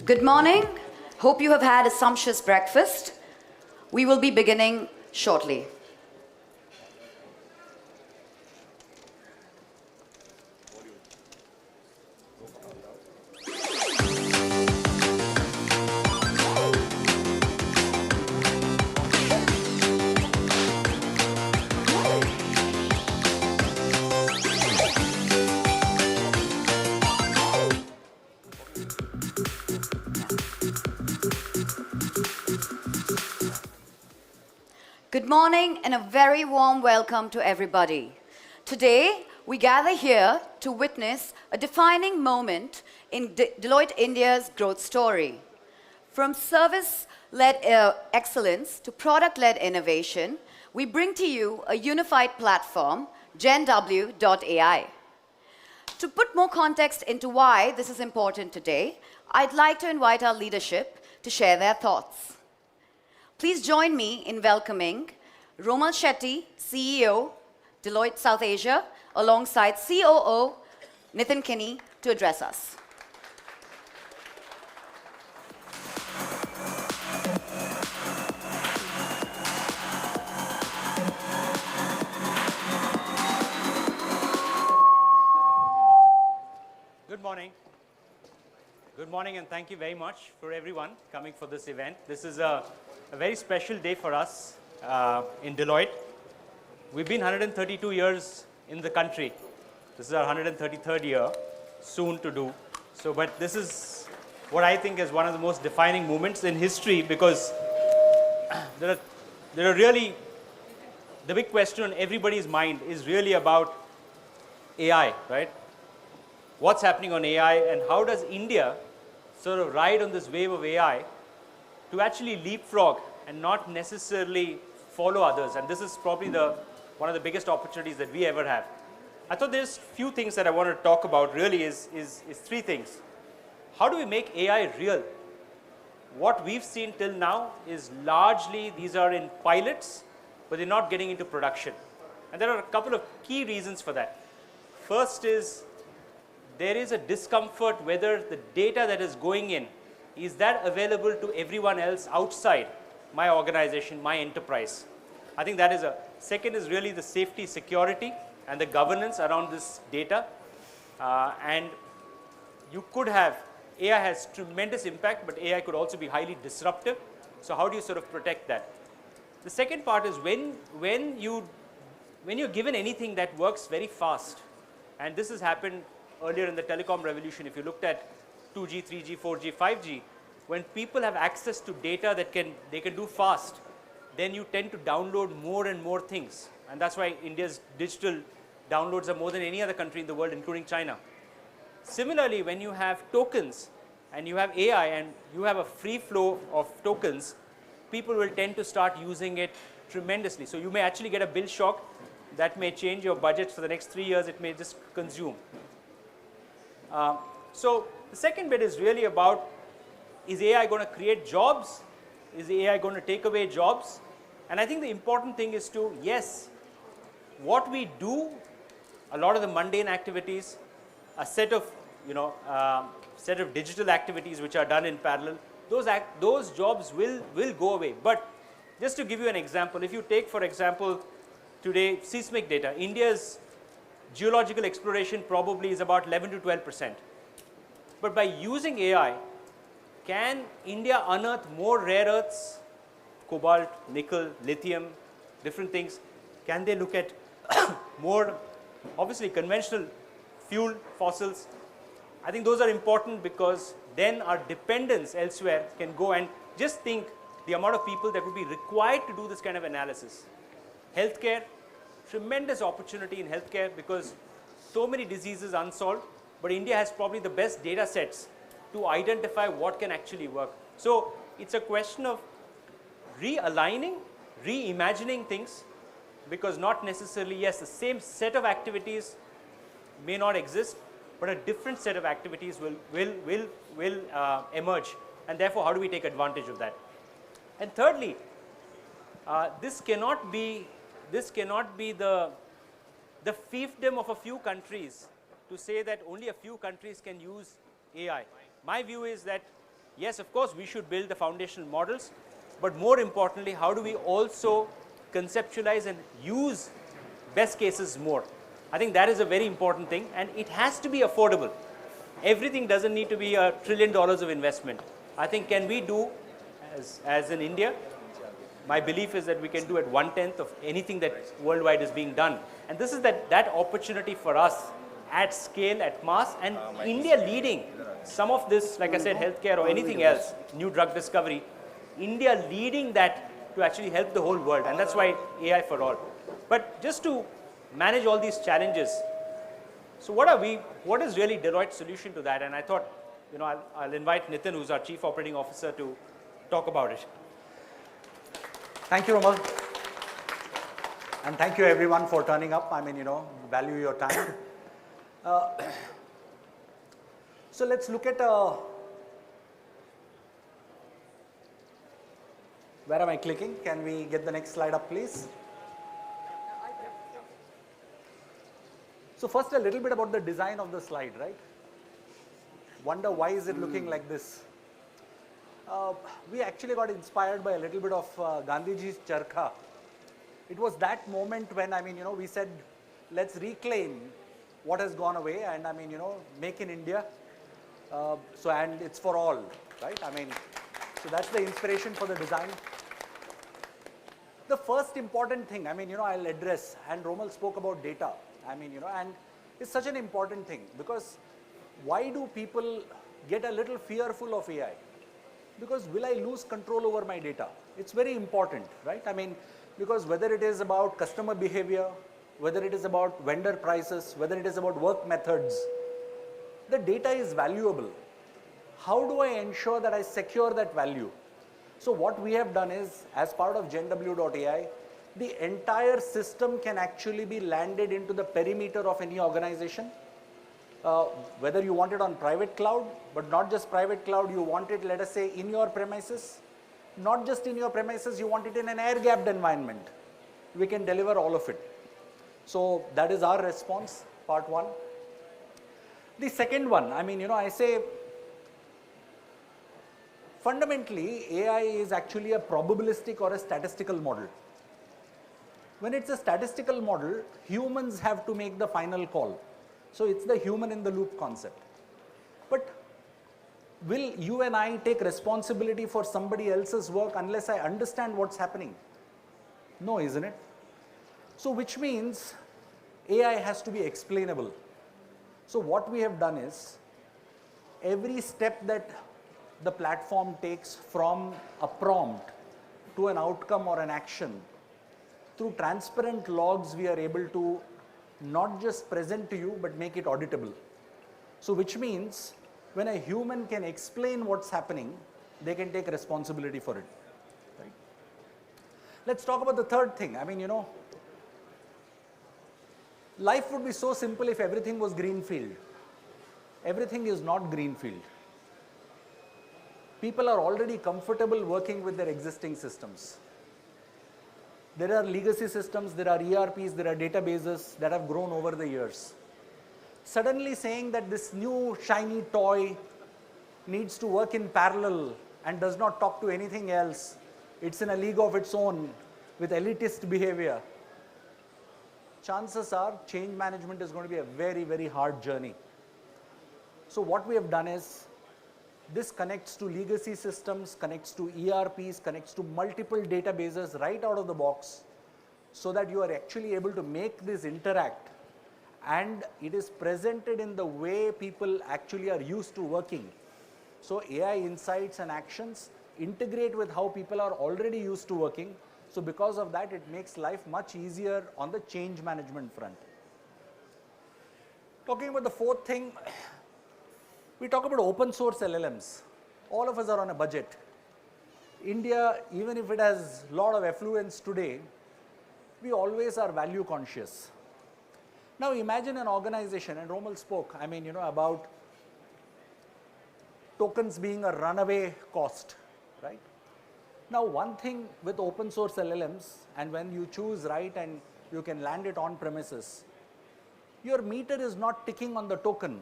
Good morning. Hope you have had a sumptuous breakfast. We will be beginning shortly. Good morning and a very warm welcome to everybody. Today, we gather here to witness a defining moment in Deloitte India's growth story. From service-led excellence to product-led innovation, we bring to you a unified platform, GenW.AI. To put more context into why this is important today, I'd like to invite our leadership to share their thoughts. Please join me in welcoming Romal Shetty, CEO, Deloitte South Asia, alongside COO Nitin Kinney to address us. Good morning. Good morning, and thank you very much for everyone coming for this event. This is a very special day for us in Deloitte. We've been 132 years in the country. This is our 133rd year, soon to do. So, but this is what I think is one of the most defining moments in history, because there are really, the big question on everybody's mind is really about AI, right? What's happening on AI, and how does India sort of ride on this wave of AI to actually leapfrog and not necessarily follow others. And this is probably one of the biggest opportunities that we ever have. I thought there's few things that I want to talk about really is three things. How do we make AI real? What we've seen till now is largely these are in pilots, but they're not getting into production. And there are a couple of key reasons for that. First is there is a discomfort whether the data that is going in, is that available to everyone else outside my organization, my enterprise? I think that is a. Second is really the safety, security, and the governance around this data. And you could have, AI has tremendous impact, but AI could also be highly disruptive. So how do you sort of protect that? The second part is when you're given anything that works very fast, and this has happened earlier in the telecom revolution. If you looked at 2G, 3G, 4G, 5G, when people have access to data that they can do fast, then you tend to download more and more things. And that's why India's digital downloads are more than any other country in the world, including China. Similarly, when you have tokens and you have AI and you have a free flow of tokens, people will tend to start using it tremendously. So you may actually get a bill shock that may change your budget for the next 3 years. It may just consume. So the second bit is really about, is AI going to create jobs? Is AI going to take away jobs? And I think the important thing is to, yes, what we do, a lot of the mundane activities, a set of, set of digital activities which are done in parallel, those jobs will go away. But just to give you an example, if you take, for example, today seismic data, India's geological exploration probably is about 11 to 12%. But by using AI, can India unearth more rare earths, cobalt, nickel, lithium, different things? Can they look at more, obviously, conventional fuel, fossils? I think those are important because then our dependence elsewhere can go, and just think the amount of people that would be required to do this kind of analysis. Healthcare, tremendous opportunity in healthcare because so many diseases unsolved, but India has probably the best data sets to identify what can actually work. So it's a question of realigning, reimagining things, because not necessarily, yes, the same set of activities may not exist, but a different set of activities will emerge, and therefore how do we take advantage of that? And thirdly, this cannot be the fiefdom of a few countries to say that only a few countries can use AI. My view is that, yes, of course, we should build the foundational models, but more importantly, how do we also conceptualize and use best cases more? I think that is a very important thing, and it has to be affordable. Everything doesn't need to be $1 trillion of investment. I think, can we do, as in India, my belief is that we can do at 1/10 of anything that worldwide is being done. And this is that opportunity for us at scale, at mass, and India leading some of this, like I said, healthcare or anything else, new drug discovery, India leading that to actually help the whole world, and that's why AI for all. But just to manage all these challenges, so what is really Deloitte's solution to that? And I thought, I'll invite Nitin, who's our Chief Operating Officer, to talk about it. Thank you, Ramal. And thank you everyone for turning up. Value your time. So let's look at, where am I clicking? Can we get the next slide up, please? So first, a little bit about the design of the slide, right? Wonder why is it looking like this? We actually got inspired by a little bit of Gandhiji's charkha. It was that moment when, we said, let's reclaim what has gone away and, make in India. And it's for all, right? So that's the inspiration for the design. The first important thing, I'll address, and Romal spoke about data, and it's such an important thing, because why do people get a little fearful of AI? Because will I lose control over my data? It's very important, right? Because whether it is about customer behavior, whether it is about vendor prices, whether it is about work methods, the data is valuable. How do I ensure that I secure that value? So what we have done is, as part of GenW.AI, the entire system can actually be landed into the perimeter of any organization. Whether you want it on private cloud, but not just private cloud, you want it, let us say, in your premises. Not just in your premises, you want it in an air-gapped environment. We can deliver all of it. So that is our response, part one. The second one, I say, fundamentally, AI is actually a probabilistic or a statistical model. When it's a statistical model, humans have to make the final call. So it's the human in the loop concept. But will you and I take responsibility for somebody else's work unless I understand what's happening? No, isn't it? So which means AI has to be explainable. So what we have done is, every step that the platform takes from a prompt to an outcome or an action, through transparent logs, we are able to not just present to you, but make it auditable. So which means, when a human can explain what's happening, they can take responsibility for it. Right? Let's talk about the third thing. Life would be so simple if everything was greenfield. Everything is not greenfield. People are already comfortable working with their existing systems. There are legacy systems, there are ERPs, there are databases that have grown over the years. Suddenly saying that this new shiny toy needs to work in parallel and does not talk to anything else, it's in a league of its own with elitist behavior, chances are change management is going to be a very, very hard journey. So what we have done is, this connects to legacy systems, connects to ERPs, connects to multiple databases right out of the box, so that you are actually able to make this interact, and it is presented in the way people actually are used to working. So AI insights and actions integrate with how people are already used to working. So because of that, it makes life much easier on the change management front. Talking about the fourth thing, we talk about open source LLMs. All of us are on a budget. India, even if it has a lot of affluence today, we always are value conscious. Now imagine an organization, and Romal spoke, about tokens being a runaway cost, right? Now one thing with open source LLMs, and when you choose right and you can land it on premises, your meter is not ticking on the token.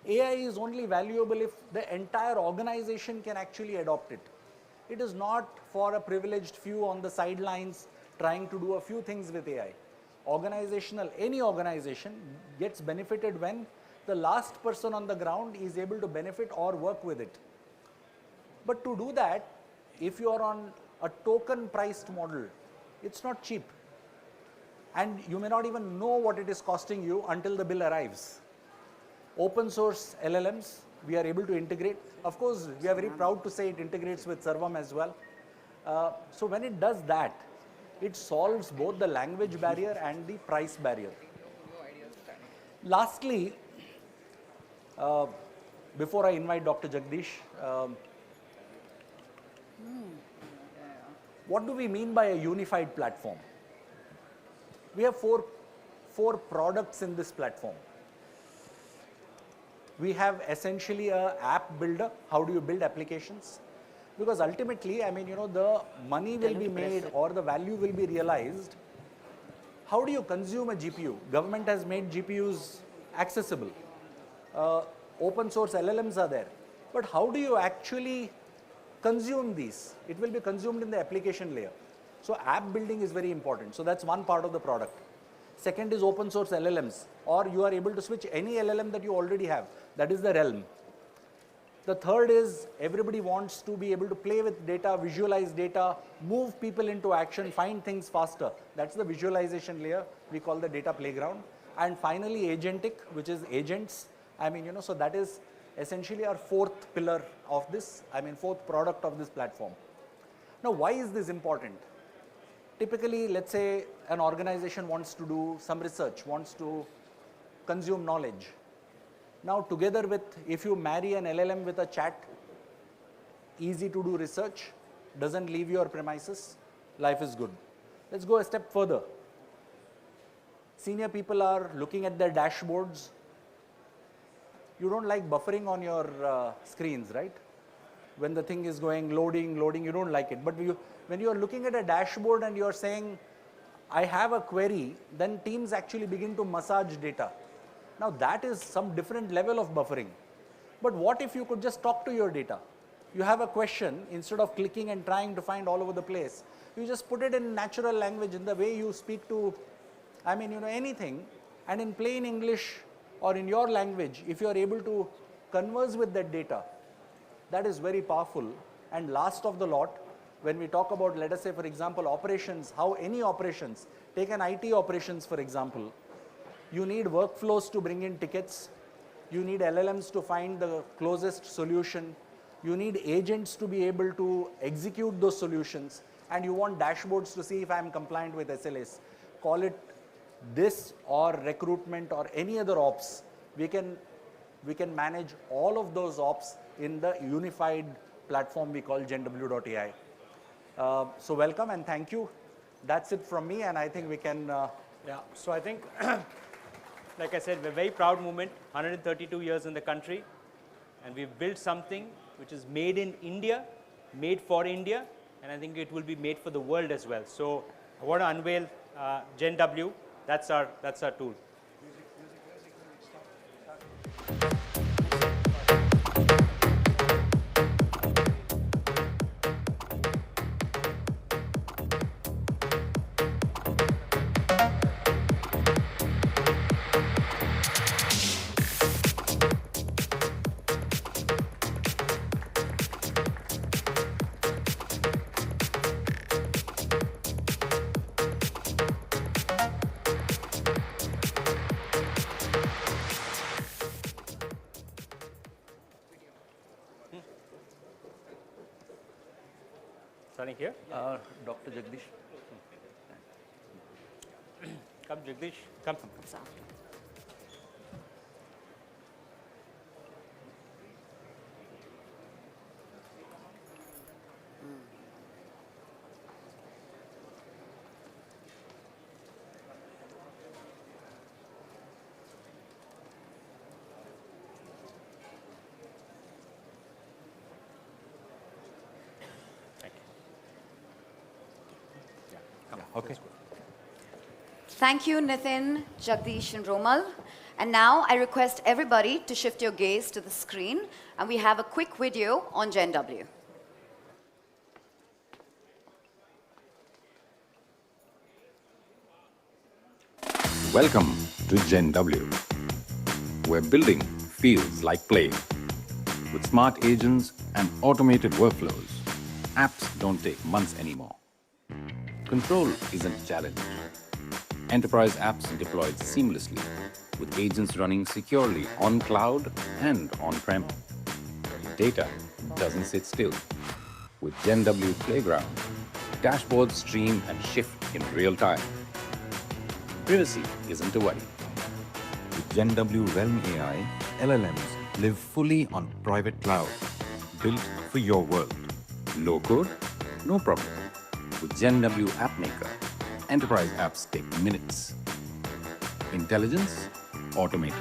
AI is only valuable if the entire organization can actually adopt it. It is not for a privileged few on the sidelines trying to do a few things with AI. Any organization gets benefited when the last person on the ground is able to benefit or work with it. But to do that, if you are on a token priced model, it's not cheap. And you may not even know what it is costing you until the bill arrives. Open source LLMs, we are able to integrate. Of course, we are very proud to say it integrates with Servam as well. So when it does that, it solves both the language barrier and the price barrier. Lastly, before I invite Dr. Jagdish, what do we mean by a unified platform? We have four products in this platform. We have essentially an app builder. How do you build applications? Because ultimately, the money will be made or the value will be realized. How do you consume a GPU? Government has made GPUs accessible. Open source LLMs are there. But how do you actually consume these? It will be consumed in the application layer. So app building is very important. So that's one part of the product. Second is open source LLMs, or you are able to switch any LLM that you already have. That is the realm. The third is everybody wants to be able to play with data, visualize data, move people into action, find things faster. That's the visualization layer. We call the data playground. And finally, agentic, which is agents. So that is essentially our fourth pillar of this, fourth product of this platform. Now, why is this important? Typically, let's say an organization wants to do some research, wants to consume knowledge. Now, together with, if you marry an LLM with a chat, easy to do research, doesn't leave your premises, life is good. Let's go a step further. Senior people are looking at their dashboards. You don't like buffering on your screens, right? When the thing is going loading, you don't like it. But when you are looking at a dashboard and you are saying, I have a query, then teams actually begin to massage data. Now that is some different level of buffering. But what if you could just talk to your data? You have a question, instead of clicking and trying to find all over the place, you just put it in natural language, in the way you speak to, anything, and in plain English or in your language, if you are able to converse with that data, that is very powerful. And last of the lot, when we talk about, let us say, for example, operations, how any operations, take an IT operations, for example, you need workflows to bring in tickets. You need LLMs to find the closest solution. You need agents to be able to execute those solutions. And you want dashboards to see if I'm compliant with SLAs. Call it this or recruitment or any other ops. We can manage all of those ops in the unified platform we call GenW.AI. So welcome and thank you. That's it from me, and I think we can. Yeah, so I think, like I said, we're a very proud movement, 132 years in the country, and we've built something which is made in India, made for India, and I think it will be made for the world as well. So I want to unveil GenW. That's our tool. Starting here. Dr. Jagdish. Come, Jagdish. Come. Thank you. Yeah, Okay. Thank you, Nitin, Jagdish, and Romal. And now I request everybody to shift your gaze to the screen, and we have a quick video on GenW. Welcome to GenW, where building feels like play. With smart agents and automated workflows, apps don't take months anymore. Control isn't a challenge. Enterprise apps deployed seamlessly, with agents running securely on cloud and on-prem. Data doesn't sit still. With GenW Playground, dashboards stream and shift in real time. Privacy isn't a worry. With GenW Realm AI, LLMs live fully on private cloud, built for your world. Low code? No problem. With GenW App Maker, enterprise apps take minutes. Intelligence? Automated.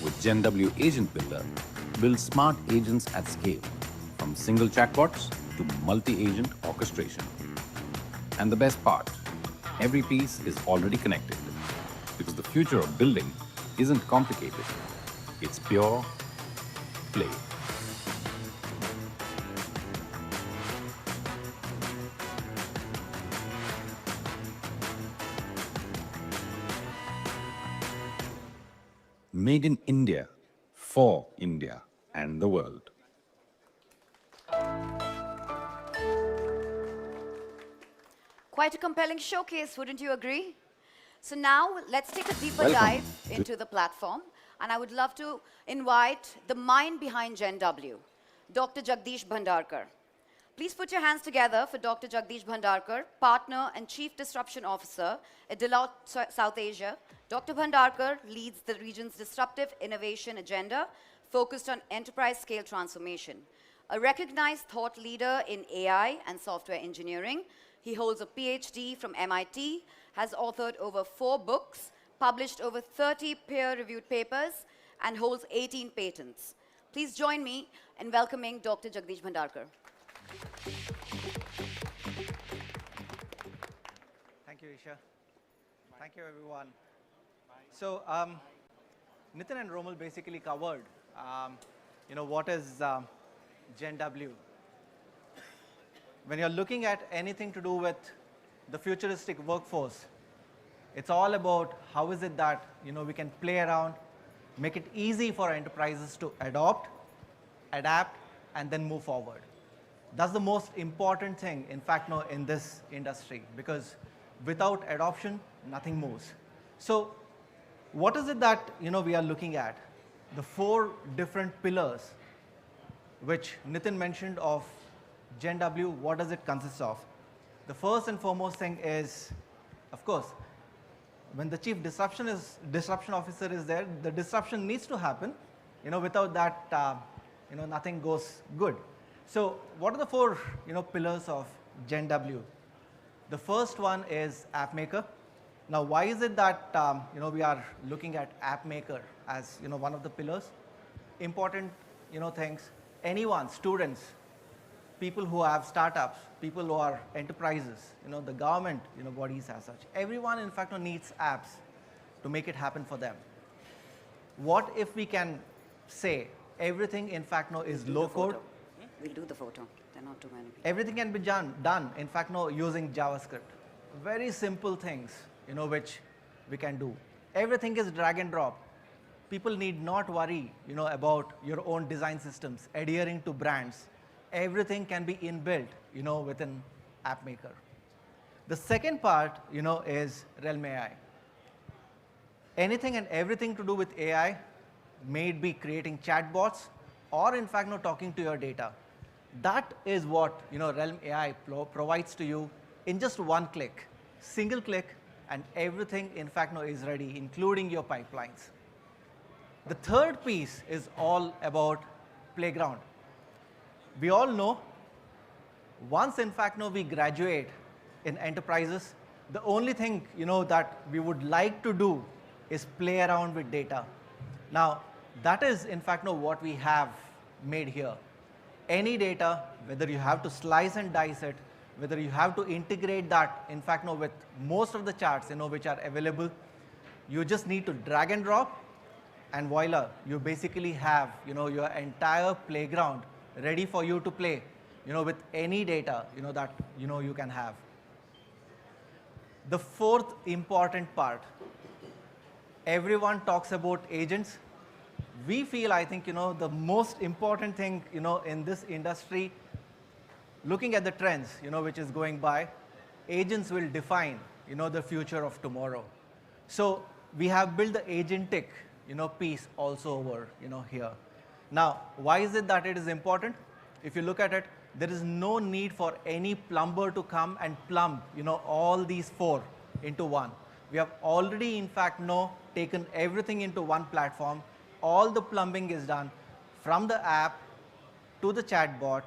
With GenW Agent Builder, build smart agents at scale, from single chatbots to multi-agent orchestration. And the best part, every piece is already connected, because the future of building isn't complicated. It's pure play. Made in India, for India and the world. Quite a compelling showcase, wouldn't you agree? So now let's take a deeper Welcome dive into the platform, and I would love to invite the mind behind GenW, Dr. Jagdish Bhandarkar. Please put your hands together for Dr. Jagdish Bhandarkar, Partner and Chief Disruption Officer at Deloitte South Asia. Dr. Bhandarkar leads the region's disruptive innovation agenda focused on enterprise scale transformation. A recognized thought leader in AI and software engineering, he holds a PhD from MIT, has authored over 4 books, published over 30 peer-reviewed papers, and holds 18 patents. Please join me in welcoming Dr. Jagdish Bhandarkar. Thank you, Isha. Thank you, everyone. So, Nitin and Romal basically covered, what is GenW. When you're looking at anything to do with the futuristic workforce, it's all about how is it that we can play around, make it easy for enterprises to adopt, adapt, and then move forward. That's the most important thing, in fact, in this industry, because without adoption, nothing moves. So what is it that we are looking at? The 4 different pillars which Nitin mentioned of GenW, what does it consist of? The first and foremost thing is, of course, when the chief disruption officer is there, the disruption needs to happen. Without that, nothing goes good. So what are the 4 pillars of GenW. The first one is App Maker. Now, why is it that we are looking at App Maker as one of the pillars? Important things. Anyone, students, people who have startups, people who are enterprises, the government, bodies as such. Everyone, in fact, needs apps to make it happen for them. What if we can say everything, in fact, is low code? We'll do the photo. There are not too many people. Everything can be done, in fact, using JavaScript. Very simple things, which we can do. Everything is drag and drop. People need not worry, about your own design systems, adhering to brands. Everything can be inbuilt, within App Maker. The second part, is Realm AI. Anything and everything to do with AI, may it be creating chatbots or, in fact, talking to your data. That is what Realm AI provides to you in just one click, single click, and everything, in fact, is ready, including your pipelines. The third piece is all about Playground. We all know, once, in fact, we graduate in enterprises, the only thing that we would like to do is play around with data. Now, that is, in fact, what we have made here. Any data, whether you have to slice and dice it, whether you have to integrate that, in fact, with most of the charts, which are available, you just need to drag and drop, and voila, you basically have, your entire playground ready for you to play, with any data, that, you can have. The fourth important part, everyone talks about agents. We feel, I think, the most important thing, in this industry, looking at the trends, which is going by, agents will define, the future of tomorrow. So we have built the agentic, piece also over, here. Now, why is it that it is important? If you look at it, there is no need for any plumber to come and plumb, all these four into one. We have already, in fact, taken everything into one platform. All the plumbing is done from the app to the chatbot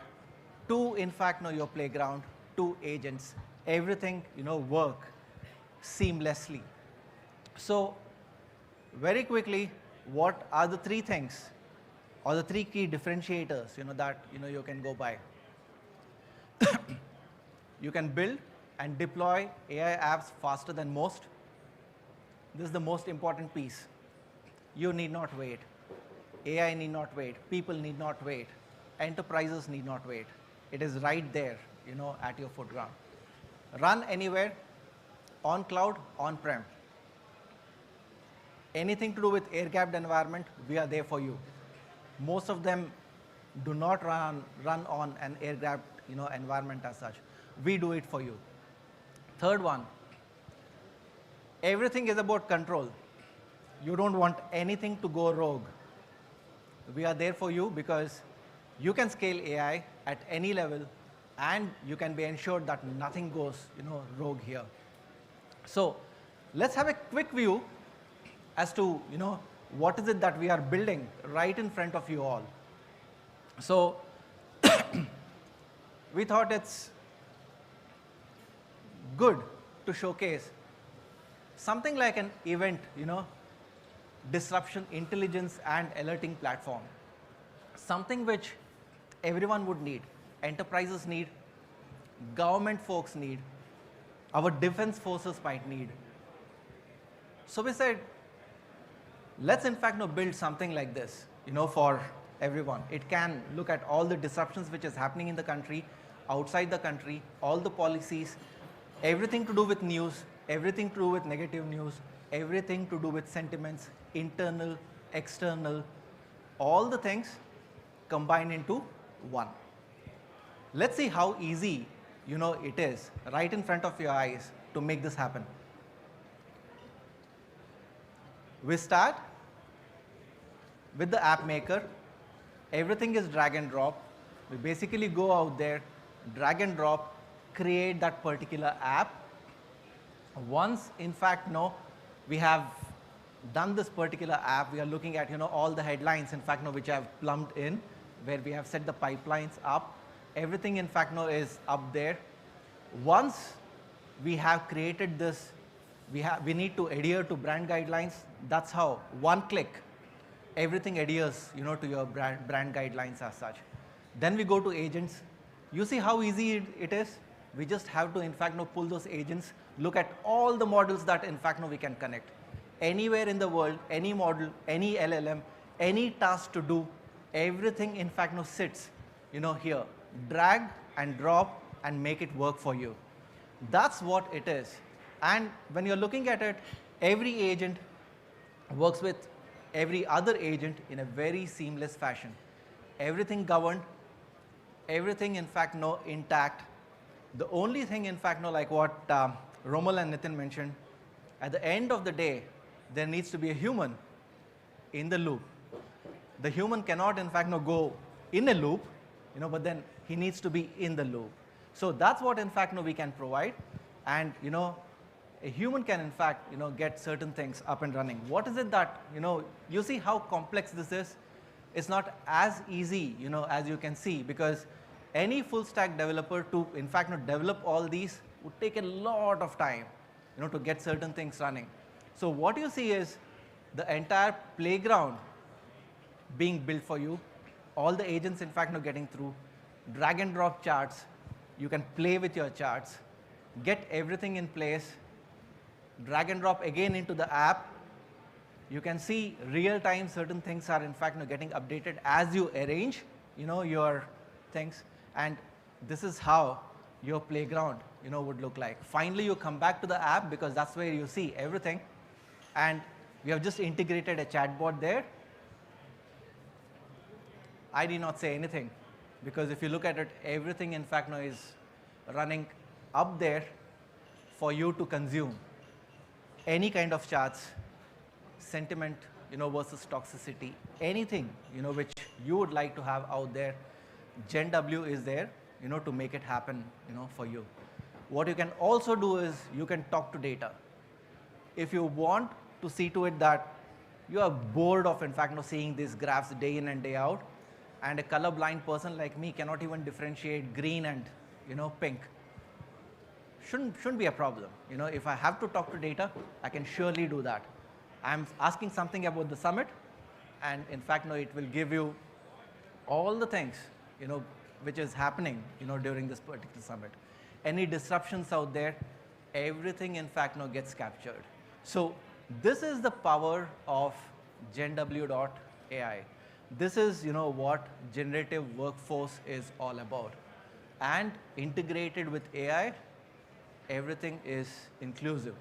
to, in fact, your playground to agents. Everything, work seamlessly. So very quickly, what are the three things or the three key differentiators, that, you can go by? You can build and deploy AI apps faster than most. This is the most important piece. You need not wait. AI need not wait. People need not wait. Enterprises need not wait. It is right there, at your footground. Run anywhere, on cloud, on-prem. Anything to do with air-gapped environment, we are there for you. Most of them do not run on an air-gapped, environment as such. We do it for you. Third one, everything is about control. You don't want anything to go rogue. We are there for you because you can scale AI at any level, and you can be ensured that nothing goes, rogue here. So let's have a quick view as to, what is it that we are building right in front of you all. So we thought it's good to showcase something like an event, disruption intelligence and alerting platform. Something which everyone would need, enterprises need, government folks need, our defense forces might need. So we said, let's in fact build something like this, for everyone. It can look at all the disruptions which is happening in the country, outside the country, all the policies, everything to do with news, everything to do with negative news, everything to do with sentiments, internal, external, all the things combined into one. Let's see how easy, it is right in front of your eyes to make this happen. We start with the app maker. Everything is drag and drop. We basically go out there, drag and drop, create that particular app. Once, in fact, we have done this particular app, we are looking at, all the headlines, in fact, which I have plumbed in, where we have set the pipelines up. Everything, in fact, is up there. Once we have created this, we need to adhere to brand guidelines. That's how one click, everything adheres, to your brand guidelines as such. Then we go to agents. You see how easy it is? We just have to, in fact, pull those agents, look at all the models that, in fact, we can connect. Anywhere in the world, any model, any LLM, any task to do, everything, in fact, sits, here. Drag and drop and make it work for you. That's what it is. And when you're looking at it, every agent works with every other agent in a very seamless fashion. Everything governed, everything, in fact, intact. The only thing, in fact, like what Romal and Nitin mentioned, at the end of the day, there needs to be a human in the loop. The human cannot, in fact, go in a loop, but then he needs to be in the loop. So that's what, in fact, we can provide. And, a human can, in fact, get certain things up and running. What is it that, you see how complex this is? It's not as easy, as you can see, because any full stack developer to, in fact, develop all these would take a lot of time, to get certain things running. So what you see is the entire playground being built for you, all the agents, in fact, getting through, drag and drop charts. You can play with your charts, get everything in place, drag and drop again into the app. You can see real time certain things are, in fact, getting updated as you arrange, your things. And this is how your playground, would look like. Finally, you come back to the app because that's where you see everything. And we have just integrated a chatbot there. I did not say anything because if you look at it, everything, in fact, is running up there for you to consume. Any kind of charts, sentiment, versus toxicity, anything, which you would like to have out there, GenW is there, to make it happen, for you. What you can also do is you can talk to data. If you want to see to it that you are bored of, in fact, seeing these graphs day in and day out, and a colorblind person like me cannot even differentiate green and, pink, shouldn't be a problem. If I have to talk to data, I can surely do that. I'm asking something about the summit, and in fact, it will give you all the things, which is happening, during this particular summit. Any disruptions out there, everything, in fact, gets captured. So this is the power of GenW.AI. This is, what generative workforce is all about. And integrated with AI, everything is inclusive.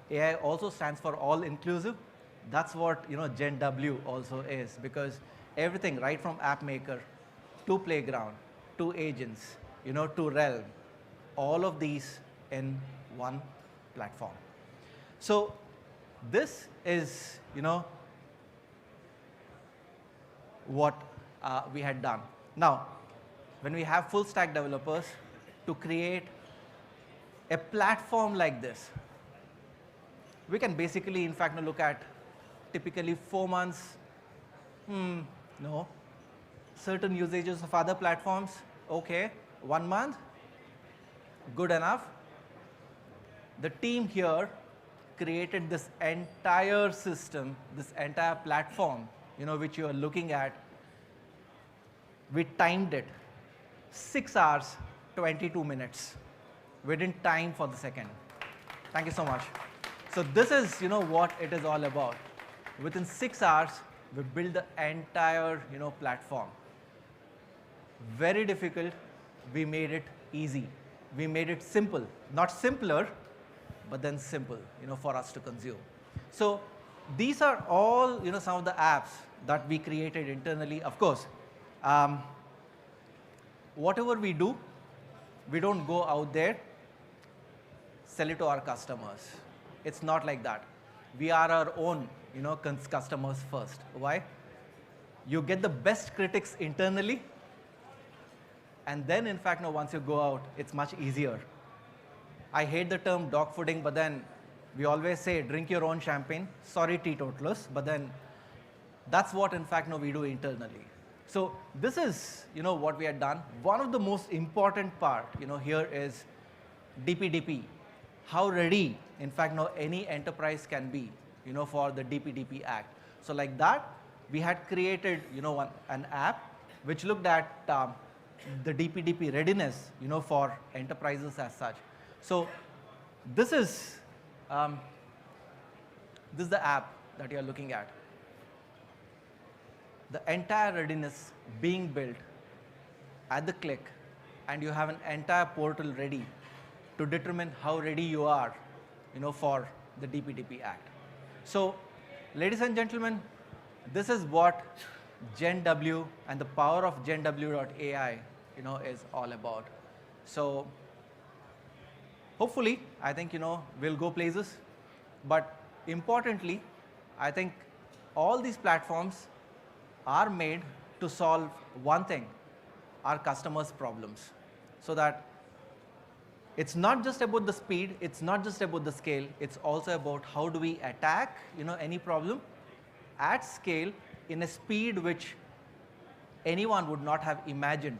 AI also stands for all inclusive. That's what, GenW also is, because everything right from app maker to playground to agents, to realm, all of these in one platform. So this is, what we had done. Now, when we have full stack developers to create a platform like this, we can basically, in fact, look at typically 4 months, no. Certain usages of other platforms, okay, 1 month, good enough. The team here created this entire system, this entire platform, which you are looking at. We timed it, 6 hours, 22 minutes. We didn't time for the second. Thank you so much. So this is, what it is all about. Within 6 hours, we built the entire, platform. Very difficult. We made it easy. We made it simple. Not simpler, but then simple, for us to consume. So these are all, some of the apps that we created internally. Of course, whatever we do, we don't go out there, sell it to our customers. It's not like that. We are our own, customers first. Why? You get the best critics internally, and then, in fact, once you go out, it's much easier. I hate the term dog fooding, but then we always say, drink your own champagne. Sorry, teetotalers, but then that's what, in fact, we do internally. So this is, what we had done. One of the most important part, here is DPDP, how ready, in fact, any enterprise can be, for the DPDP Act. So like that, we had created, an app which looked at the DPDP readiness, for enterprises as such. So this is um, this is the app that you are looking at. The entire readiness being built at the click, and you have an entire portal ready to determine how ready you are, for the DPDP Act. So, ladies and gentlemen, this is what GenW and the power of GenW.AI, is all about. So, hopefully, I think, we'll go places, but importantly, I think all these platforms are made to solve one thing, our customers' problems. So that it's not just about the speed, it's not just about the scale, it's also about how do we attack, any problem at scale in a speed which anyone would not have imagined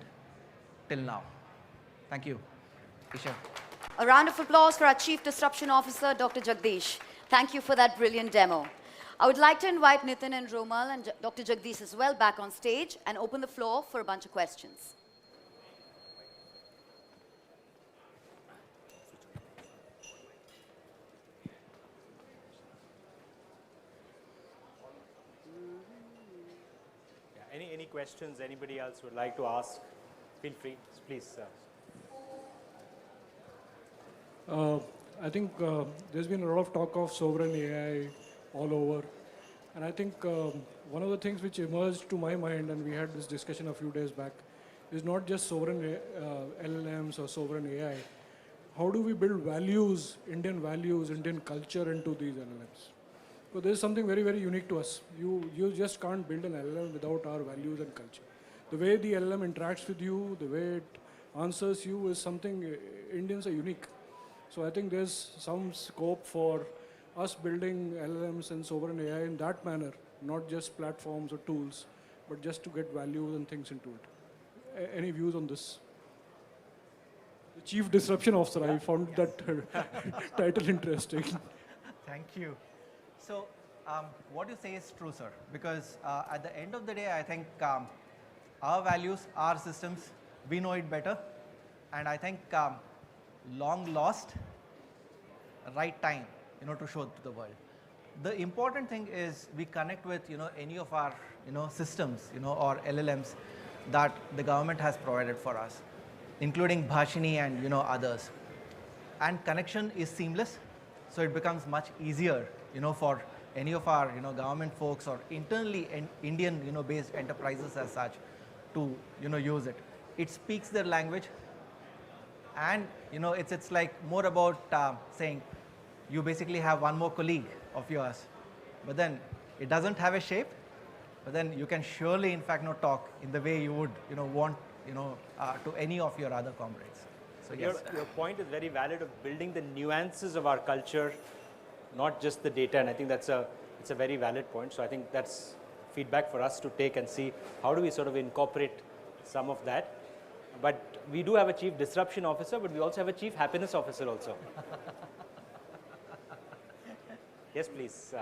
till now. Thank you. Isha. A round of applause for our Chief Disruption Officer, Dr. Jagdish. Thank you for that brilliant demo. I would like to invite Nitin and Romal and Dr. Jagdish as well back on stage and open the floor for a bunch of questions. Yeah, any questions anybody else would like to ask? Feel free, please. I think there's been a lot of talk of sovereign AI all over. And I think one of the things which emerged to my mind, and we had this discussion a few days back, is not just sovereign LLMs or sovereign AI. How do we build values, Indian culture into these LLMs? So there's something very, very unique to us. You just can't build an LLM without our values and culture. The way the LLM interacts with you, the way it answers you is something Indians are unique. So I think there's some scope for us building LLMs and sovereign AI in that manner, not just platforms or tools, but just to get values and things into it. Any views on this? The Chief Disruption Officer, I found that title interesting. Thank you. So, what you say is true, sir, because at the end of the day, I think our values, our systems, we know it better, and I think long lost, right time, to show to the world. The important thing is we connect with, any of our, systems, or LLMs that the government has provided for us, including Bhashini and, others. And connection is seamless, so it becomes much easier, for any of our, government folks or internally Indian, based enterprises as such to, use it. It speaks their language, and, it's like more about saying, you basically have one more colleague of yours, but then it doesn't have a shape, but then you can surely, in fact, talk in the way you would, want, to any of your other comrades. So yes. Your point is very valid of building the nuances of our culture, not just the data, and I think it's a very valid point. So I think that's feedback for us to take and see how do we sort of incorporate some of that. But we do have a Chief Disruption Officer, but we also have a Chief Happiness Officer also. Yes, please.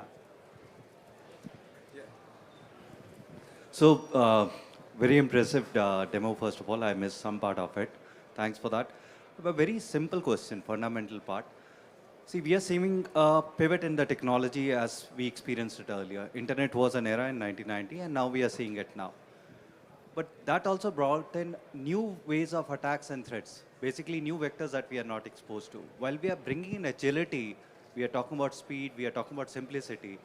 So, very impressive demo, first of all. I missed some part of it. Thanks for that. A very simple question, fundamental part. See, we are seeing a pivot in the technology as we experienced it earlier. Internet was an era in 1990, and now we are seeing it now. But that also brought in new ways of attacks and threats, basically new vectors that we are not exposed to. While we are bringing in agility, we are talking about speed, we are talking about simplicity.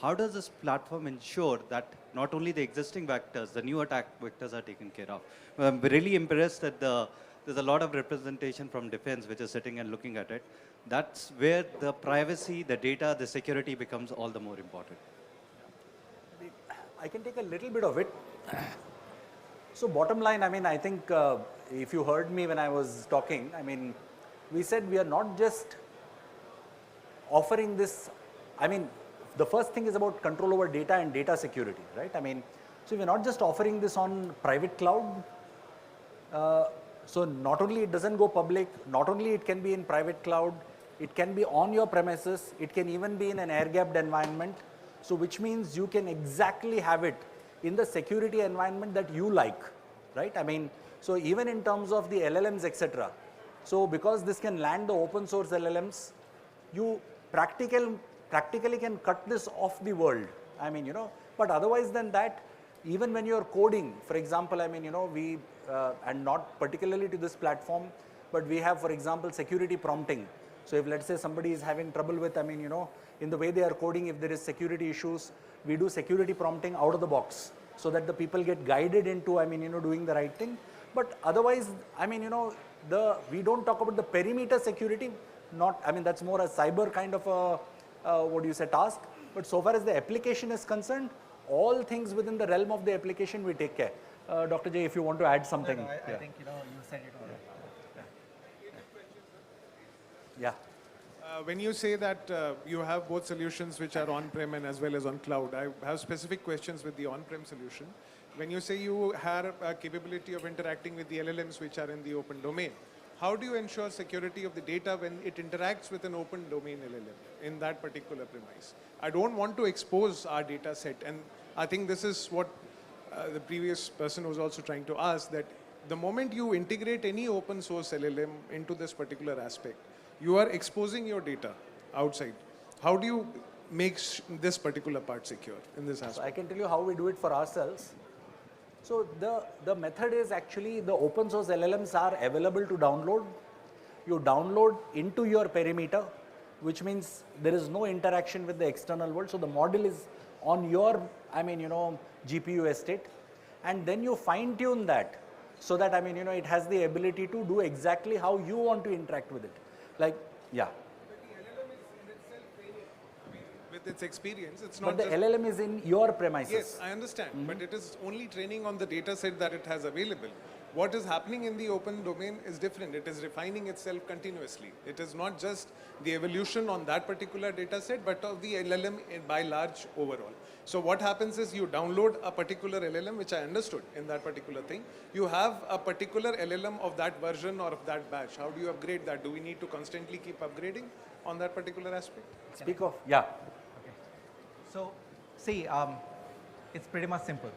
How does this platform ensure that not only the existing vectors, the new attack vectors are taken care of? I'm really impressed that there's a lot of representation from defense which is sitting and looking at it. That's where the privacy, the data, the security becomes all the more important. I can take a little bit of it. So bottom line, I think if you heard me when I was talking, we said we are not just offering this, the first thing is about control over data and data security, right? So we're not just offering this on private cloud. So not only it doesn't go public, not only it can be in private cloud, it can be on your premises, it can even be in an air-gapped environment. So which means you can exactly have it in the security environment that you like, right? I mean, so even in terms of the LLMs, etc. So because this can land the open source LLMs, you practically can cut this off the world. I mean, but otherwise than that, even when you're coding, for example, I mean, we, and not particularly to this platform, but we have, for example, security prompting. So if let's say somebody is having trouble with, I mean, in the way they are coding, if there is security issues, we do security prompting out of the box so that the people get guided into, I mean, doing the right thing. But otherwise, I mean, we don't talk about the perimeter security, not, I mean, that's more a cyber kind of a, what do you say, task. But so far as the application is concerned, all things within the realm of the application we take care. Dr. J, if you want to add something. No, I think you said it all. Yeah. When you say that you have both solutions which are on-prem and as well as on cloud, I have specific questions with the on-prem solution. When you say you have a capability of interacting with the LLMs which are in the open domain, how do you ensure security of the data when it interacts with an open domain LLM in that particular premise? I don't want to expose our data set, and I think this is what the previous person was also trying to ask, that the moment you integrate any open source LLM into this particular aspect, you are exposing your data outside. How do you make this particular part secure in this aspect? So I can tell you how we do it for ourselves. So the method is actually the open source LLMs are available to download. You download into your perimeter, which means there is no interaction with the external world. So the model is on your, I mean, GPU estate, and then you fine tune that so that, I mean, it has the ability to do exactly how you want to interact with it. Like, yeah. With its experience, it's not. But the LLM is in your premises. Yes, I understand, but it is only training on the data set that it has available. What is happening in the open domain is different. It is refining itself continuously. It is not just the evolution on that particular data set, but of the LLM by large overall. So what happens is you download a particular LLM, which I understood in that particular thing. You have a particular LLM of that version or of that batch. How do you upgrade that? Do we need to constantly keep upgrading on that particular aspect? Speak of, yeah. So, see, it's pretty much simple.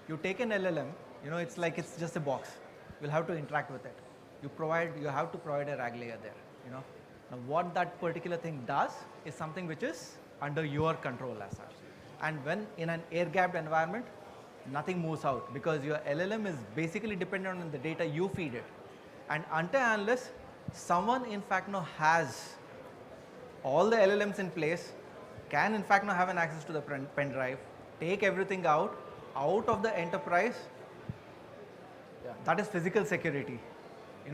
You take an LLM, it's like it's just a box. You'll have to interact with it. You have to provide a RAG layer there, Now, what that particular thing does is something which is under your control as such. And when in an air-gapped environment, nothing moves out because your LLM is basically dependent on the data you feed it. And until and unless someone in fact has all the LLMs in place, can in fact now have an access to the pen drive, take everything out of the enterprise, that is physical security.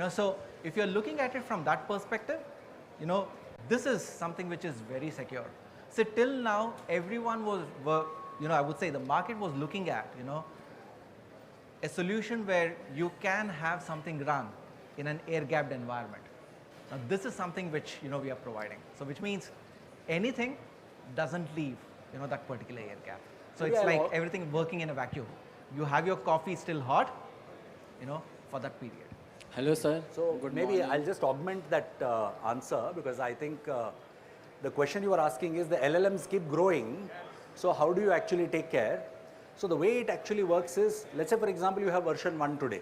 So if you're looking at it from that perspective, this is something which is very secure. So till now, everyone was, I would say the market was looking at, a solution where you can have something run in an air-gapped environment. Now this is something which, we are providing. So which means anything doesn't leave, that particular air gap. So it's like everything working in a vacuum. You have your coffee still hot, for that period. Hello, sir. So Good maybe morning. I'll just augment that answer, because I think the question you are asking is the LLMs keep growing. So how do you actually take care? So the way it actually works is, let's say for example, you have version 1 today.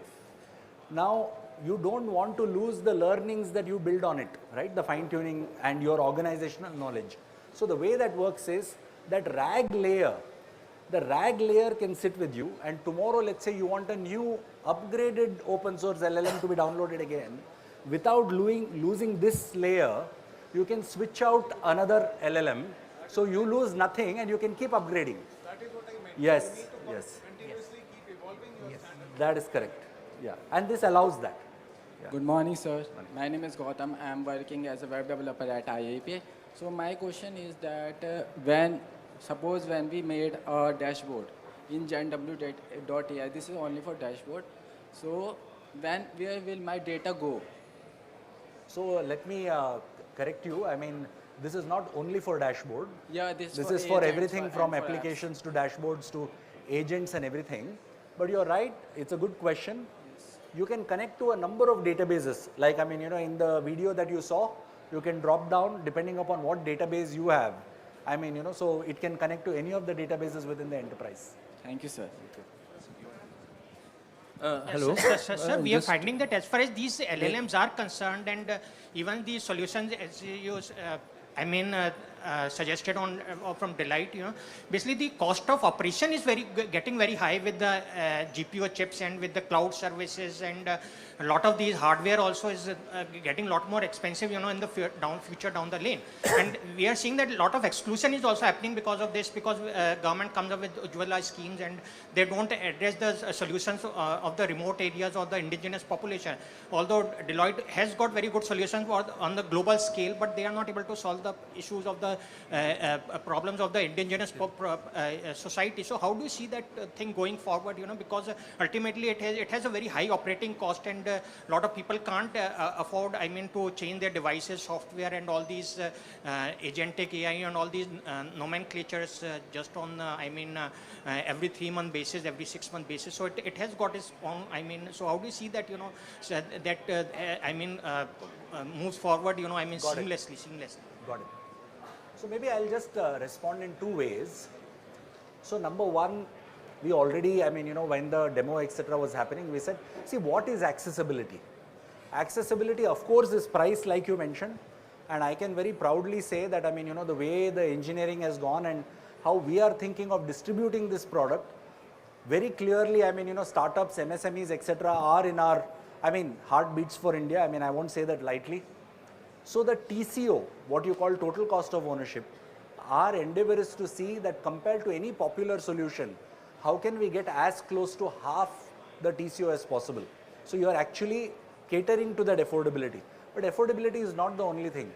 Now you don't want to lose the learnings that you build on it, right? The fine tuning and your organizational knowledge. So the way that works is that RAG layer, the RAG layer can sit with you, and tomorrow let's say you want a new upgraded open source LLM to be downloaded again. Without losing this layer, you can switch out another LLM. So you lose nothing and you can keep upgrading. That is what I meant. Yes, You need to yes. continuously keep evolving your standard. That is correct. Yeah, and this allows that. Good morning, sir. My name is Gautam. I am working as a web developer at IIP. So my question is that suppose when we made a dashboard in GenW.AI, this is only for dashboard. So where will my data go? So let me correct you. I mean, this is not only for dashboard. Yeah, this is agents for everything from and for applications apps. to dashboards to agents and everything. But you're right, it's a good question. you can connect to a number of databases. Like, I mean, you know, in the video that you saw, you can drop down depending upon what database you have. I mean, you know, so it can connect to any of the databases within the enterprise. Thank you, sir. Hello. Sir, we are finding that as far as these LLMs are concerned, and even the solutions as you suggested on from Delight, basically the cost of operation is getting very high with the GPU chips and with the cloud services, and a lot of these hardware also is getting a lot more expensive, in the future down the lane. And we are seeing that a lot of exclusion is also happening because of this, because government comes up with Ujjwala schemes and they don't address the solutions of the remote areas or the indigenous population. Although Deloitte has got very good solutions on the global scale, but they are not able to solve the issues of the problems of the indigenous society. So how do you see that thing going forward? Because ultimately it has a very high operating cost, and a lot of people can't afford, to change their devices, software, and all these agentic AI and all these nomenclatures just on, every 3-month basis, every 6-month basis. So it has got its own, so how do you see that, moves forward, seamlessly? Got it. So maybe I'll just respond in 2 ways. So number one, we already, when the demo, etc. was happening, we said, see, what is accessibility? Accessibility, of course, is price, like you mentioned. And I can very proudly say that, the way the engineering has gone and how we are thinking of distributing this product, very clearly, startups, MSMEs, etc. are in our, heartbeats for India. I won't say that lightly. So the TCO, what you call total cost of ownership, our endeavor is to see that compared to any popular solution, how can we get as close to half the TCO as possible? So you are actually catering to that affordability. But affordability is not the only thing.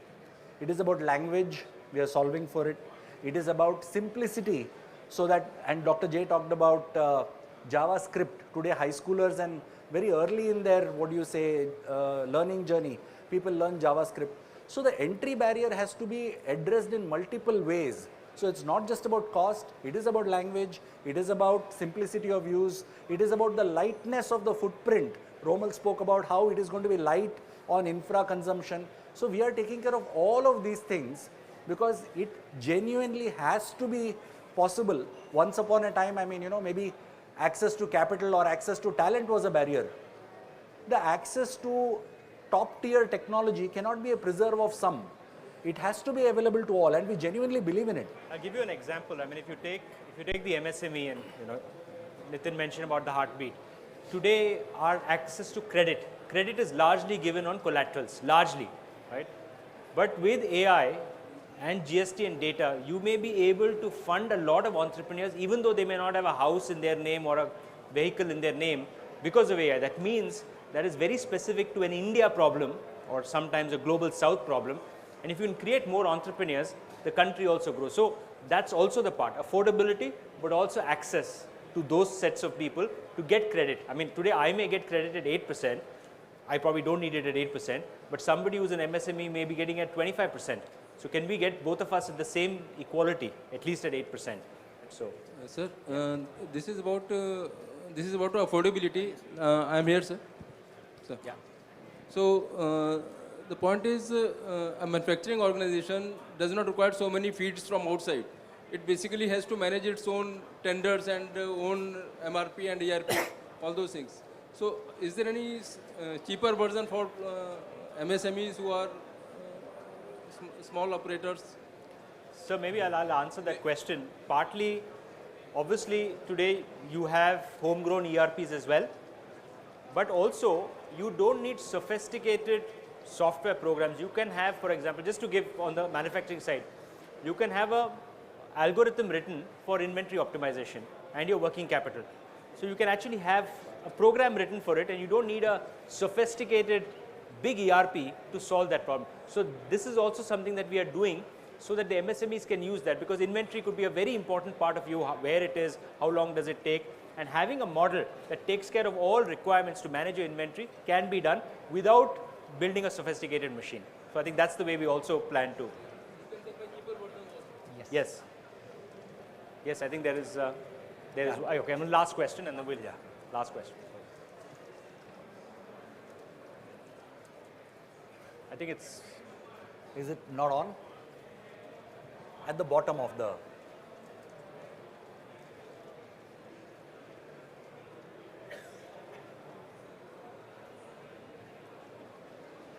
It is about language, we are solving for it. It is about simplicity, so that, and Dr. J talked about JavaScript. Today high schoolers and very early in their, learning journey, people learn JavaScript. So the entry barrier has to be addressed in multiple ways. So it's not just about cost, it is about language, it is about simplicity of use, it is about the lightness of the footprint. Romal spoke about how it is going to be light on infra consumption. So we are taking care of all of these things because it genuinely has to be possible. Once upon a time, maybe access to capital or access to talent was a barrier. The access to top tier technology cannot be a preserve of some. It has to be available to all, and we genuinely believe in it. I'll give you an example. If you take the MSME, and Nitin mentioned about the heartbeat. Today, our access to credit is largely given on collaterals, largely, right? But with AI and GST and data, you may be able to fund a lot of entrepreneurs, even though they may not have a house in their name or a vehicle in their name, because of AI. That means that is very specific to an India problem or sometimes a global south problem. And if you can create more entrepreneurs, the country also grows. So that's also the part, affordability, but also access to those sets of people to get credit. Today I may get credit at 8%. I probably don't need it at 8%, but somebody who's an MSME may be getting at 25%. So can we get both of us at the same equality, at least at 8%? So, sir, this is about affordability. I am here, sir. yeah. So the point is, a manufacturing organization does not require so many feeds from outside. It basically has to manage its own tenders and own MRP and ERP, all those things. So is there any cheaper version for MSMEs who are small operators? So maybe I'll answer that question. Partly, obviously, today you have homegrown ERPs as well, but also you don't need sophisticated software programs. You can have, for example, just to give on the manufacturing side, you can have a algorithm written for inventory optimization and your working capital. So you can actually have a program written for it, and you don't need a sophisticated big ERP to solve that problem. So this is also something that we are doing so that the MSMEs can use that, because inventory could be a very important part of you, where it is, how long does it take, and having a model that takes care of all requirements to manage your inventory can be done without building a sophisticated machine. So I think that's the way we also plan to. Yes. Yes, I think there is. Okay, last question, and then we'll. Yeah. Last question. think it's... Is it not on? At the bottom of the...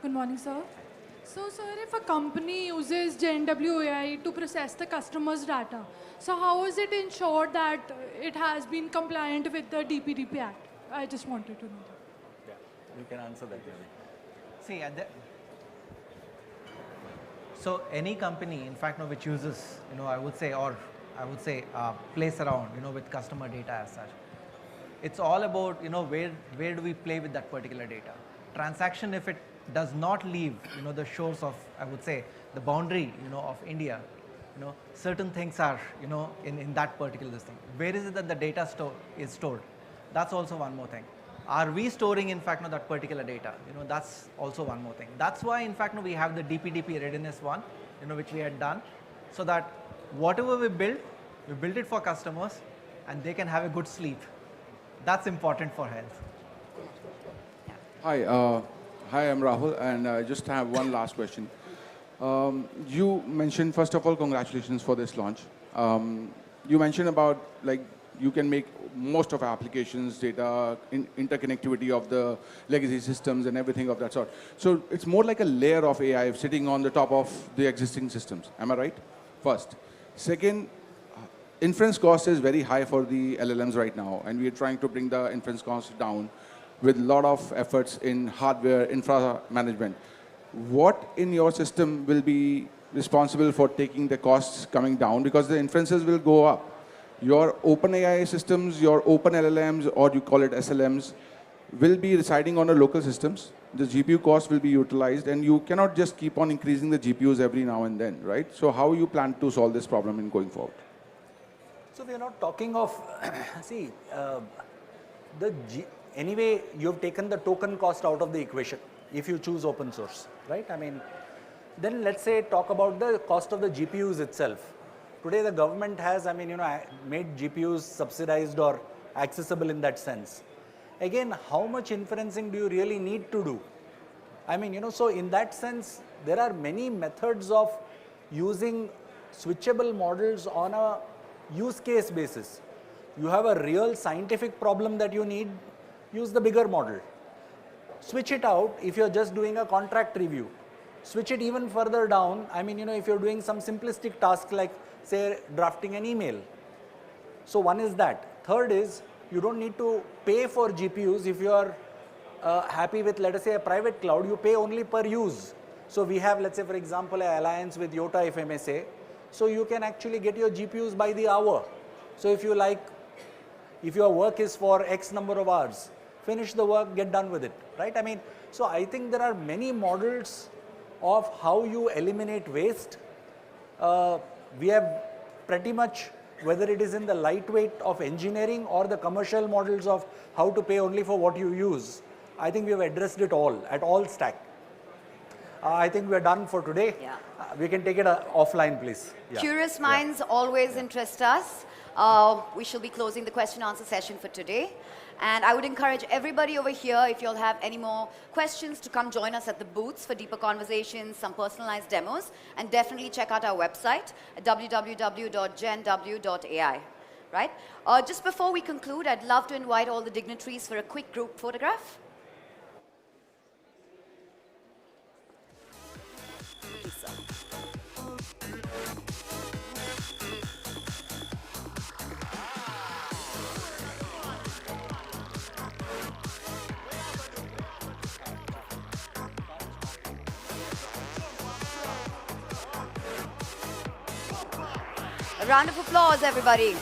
Good morning, sir. So, sir, if a company uses GenW.AI to process the customer's data, so how is it ensured that it has been compliant with the DPDP Act? I just wanted to know that. Yeah, you can answer that. See, so any company, in fact, which uses, I would say, plays around, with customer data as such. It's all about, where do we play with that particular data? Transaction, if it does not leave, the shores of, I would say, the boundary, of India, certain things are, in that particular thing. Where is it that the data is stored? That's also one more thing. Are we storing, in fact, that particular data? That's also one more thing. That's why, in fact, we have the DPDP Readiness 1, which we had done, so that whatever we build it for customers, and they can have a good sleep. That's important for health. Hi, I'm Rahul, and I just have one last question. You mentioned, first of all, congratulations for this launch. You mentioned about, like, you can make most of our applications, data, interconnectivity of the legacy systems and everything of that sort. So it's more like a layer of AI sitting on the top of the existing systems. Am I right? First. Second, inference cost is very high for the LLMs right now, and we are trying to bring the inference cost down with a lot of efforts in hardware, infra management. What in your system will be responsible for taking the costs coming down? Because the inferences will go up. Your open AI systems, your open LLMs, or you call it SLMs, will be residing on the local systems. The GPU cost will be utilized, and you cannot just keep on increasing the GPUs every now and then, right? So how you plan to solve this problem in going forward? So we are not talking of, see, anyway, you've taken the token cost out of the equation if you choose open source, right? I mean, then let's say talk about the cost of the GPUs itself. Today the government has, made GPUs subsidized or accessible in that sense. Again, how much inferencing do you really need to do? So in that sense, there are many methods of using switchable models on a use case basis. You have a real scientific problem that you need, use the bigger model. Switch it out if you're just doing a contract review. Switch it even further down, if you're doing some simplistic task like, say, drafting an email. So one is that. Third is, you don't need to pay for GPUs if you are happy with, let us say, a private cloud. You pay only per use. So we have, let's say, for example, an alliance with Yotta, if I may say. So you can actually get your GPUs by the hour. So if you like, if your work is for X number of hours, finish the work, get done with it, right? So I think there are many models of how you eliminate waste. We have pretty much, whether it is in the lightweight of engineering or the commercial models of how to pay only for what you use, I think we have addressed it all, at all stack. I think we're done for today. Yeah. We can take it offline, please. Yeah. Curious minds always interest us. We shall be closing the question answer session for today. And I would encourage everybody over here, if you'll have any more questions, to come join us at the booths for deeper conversations, some personalized demos, and definitely check out our website at www.GenW.AI. Right? Just before we conclude, I'd love to invite all the dignitaries for a quick group photograph. Please, sir. A round of applause, everybody.